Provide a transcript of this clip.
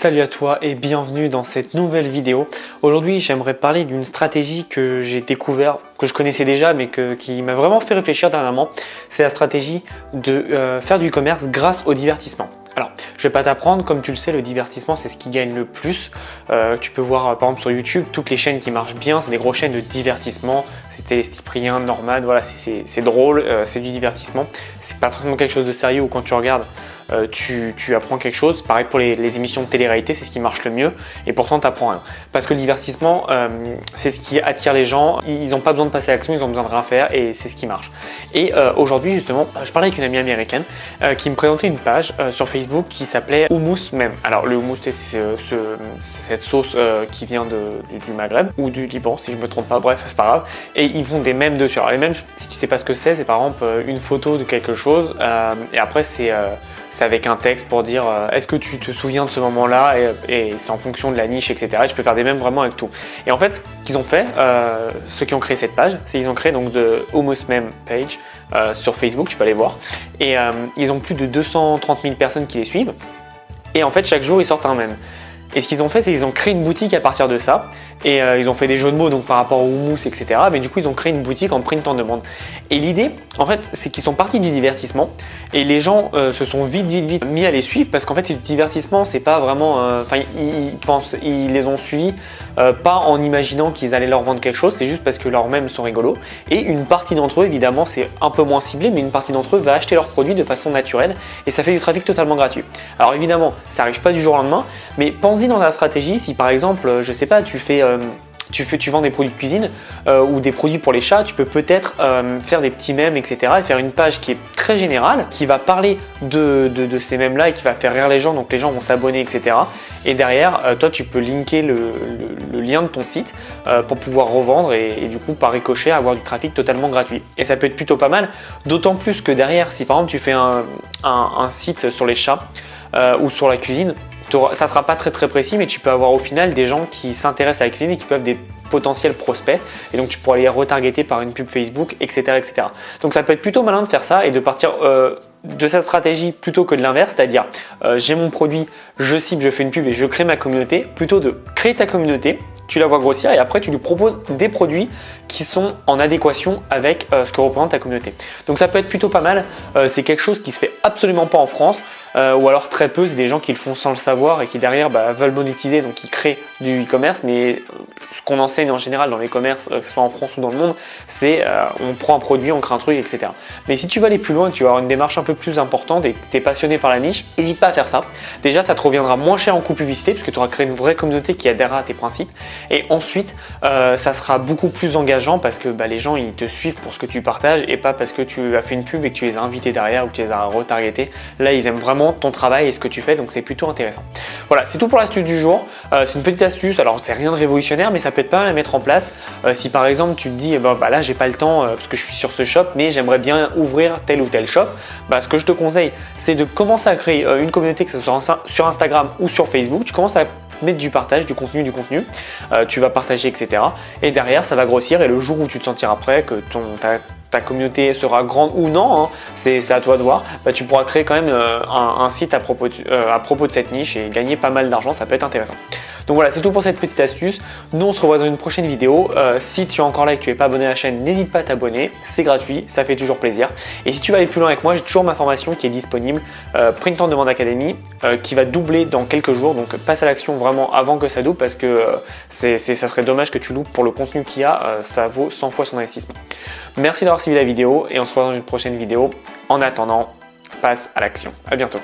Salut à toi et bienvenue dans cette nouvelle vidéo. Aujourd'hui, j'aimerais parler d'une stratégie que j'ai découvert, que je connaissais déjà, mais qui m'a vraiment fait réfléchir dernièrement. C'est la stratégie de faire du e-commerce grâce au divertissement. Alors, je vais pas t'apprendre, comme tu le sais, le divertissement, c'est ce qui gagne le plus. Tu peux voir, par exemple, sur YouTube, toutes les chaînes qui marchent bien, c'est des grosses chaînes de divertissement. C'est Cyprien, Norman, voilà, c'est drôle, c'est du divertissement. C'est pas forcément quelque chose de sérieux où quand tu regardes, tu apprends quelque chose. Pareil pour les émissions de télé-réalité, c'est ce qui marche le mieux et pourtant tu apprends rien. Parce que le divertissement, c'est ce qui attire les gens. Ils n'ont pas besoin de passer à l'action, ils ont besoin de rien faire et c'est ce qui marche. Et aujourd'hui, justement, je parlais avec une amie américaine qui me présentait une page sur Facebook qui s'appelait Hummus Meme. Alors, le hummus, c'est cette sauce qui vient du Maghreb ou du Liban, si je me trompe pas. Bref, c'est pas grave. Et ils font des mèmes dessus. Alors, les mèmes, si tu sais pas ce que c'est par exemple une photo de quelque chose et après, c'est avec un texte pour dire est-ce que tu te souviens de ce moment-là et c'est en fonction de la niche, etc. Et tu peux faire des mèmes vraiment avec tout. Et en fait, ce qu'ils ont fait, ceux qui ont créé cette page, c'est qu'ils ont créé donc de Hummus Meme Page sur Facebook, tu peux aller voir. Et ils ont plus de 230 000 personnes qui les suivent. Et en fait, chaque jour, ils sortent un mème. Et ce qu'ils ont fait, c'est qu'ils ont créé une boutique à partir de ça. Et ils ont fait des jeux de mots donc par rapport au houmous, etc. Mais du coup, ils ont créé une boutique en print on demand. Et l'idée, en fait, c'est qu'ils sont partis du divertissement. Et les gens se sont vite mis à les suivre parce qu'en fait, c'est du divertissement, c'est pas vraiment. Enfin, ils les ont suivis pas en imaginant qu'ils allaient leur vendre quelque chose, c'est juste parce que leurs mèmes sont rigolos. Et une partie d'entre eux, évidemment, c'est un peu moins ciblé, mais une partie d'entre eux va acheter leurs produits de façon naturelle et ça fait du trafic totalement gratuit. Alors évidemment, ça arrive pas du jour au lendemain, mais pense-y dans la stratégie. Si par exemple, je sais pas, tu vends des produits de cuisine ou des produits pour les chats, tu peux peut-être faire des petits mèmes, etc. et faire une page qui est très générale, qui va parler de ces mèmes-là et qui va faire rire les gens, donc les gens vont s'abonner, etc. Et derrière, toi, tu peux linker le lien de ton site pour pouvoir revendre et du coup, par ricochet, avoir du trafic totalement gratuit. Et ça peut être plutôt pas mal, d'autant plus que derrière, si par exemple, tu fais un site sur les chats ou sur la cuisine, ça ne sera pas très précis, mais tu peux avoir au final des gens qui s'intéressent à la cuisine et qui peuvent être des potentiels prospects. Et donc, tu pourras les retargeter par une pub Facebook, etc., etc. Donc, ça peut être plutôt malin de faire ça et de partir de cette stratégie plutôt que de l'inverse, c'est-à-dire j'ai mon produit, je cible, je fais une pub et je crée ma communauté, plutôt de créer ta communauté, tu la vois grossir et après tu lui proposes des produits qui sont en adéquation avec ce que représente ta communauté. Donc ça peut être plutôt pas mal, c'est quelque chose qui se fait absolument pas en France ou alors très peu, c'est des gens qui le font sans le savoir et qui derrière veulent monétiser, donc ils créent du e-commerce, mais ce qu'on enseigne en général dans les commerces, que ce soit en France ou dans le monde, c'est on prend un produit, on crée un truc, etc. Mais si tu vas aller plus loin, que tu vas avoir une démarche un peu plus importante et que tu es passionné par la niche, n'hésite pas à faire ça. Déjà, ça te reviendra moins cher en coût publicité puisque tu auras créé une vraie communauté qui adhérera à tes principes. Et ensuite, ça sera beaucoup plus engageant parce que les gens ils te suivent pour ce que tu partages et pas parce que tu as fait une pub et que tu les as invités derrière ou que tu les as retargetés. Là, ils aiment vraiment ton travail et ce que tu fais, donc c'est plutôt intéressant. Voilà, c'est tout pour l'astuce du jour. C'est une petite astuce, alors c'est rien de révolutionnaire, mais ça peut être pas mal à mettre en place. Si par exemple tu te dis, là j'ai pas le temps parce que je suis sur ce shop, mais j'aimerais bien ouvrir tel ou tel shop, ce que je te conseille, c'est de commencer à créer une communauté, que ce soit sur Instagram ou sur Facebook. Tu commences à mettre du partage, du contenu, tu vas partager, etc. Et derrière, ça va grossir et le jour où tu te sentiras prêt, que ta communauté sera grande ou non, hein, c'est à toi de voir, tu pourras créer quand même un site à propos de cette niche et gagner pas mal d'argent, ça peut être intéressant. Donc voilà, c'est tout pour cette petite astuce. Nous, on se revoit dans une prochaine vidéo. Si tu es encore là et que tu n'es pas abonné à la chaîne, n'hésite pas à t'abonner, c'est gratuit, ça fait toujours plaisir. Et si tu veux aller plus loin avec moi, j'ai toujours ma formation qui est disponible, Print on Demand Academy, qui va doubler dans quelques jours. Donc passe à l'action vraiment avant que ça double parce que ça serait dommage que tu loupes pour le contenu qu'il y a, ça vaut 100 fois son investissement. Merci d'avoir suivi la vidéo et on se revoit dans une prochaine vidéo. En attendant, passe à l'action. À bientôt.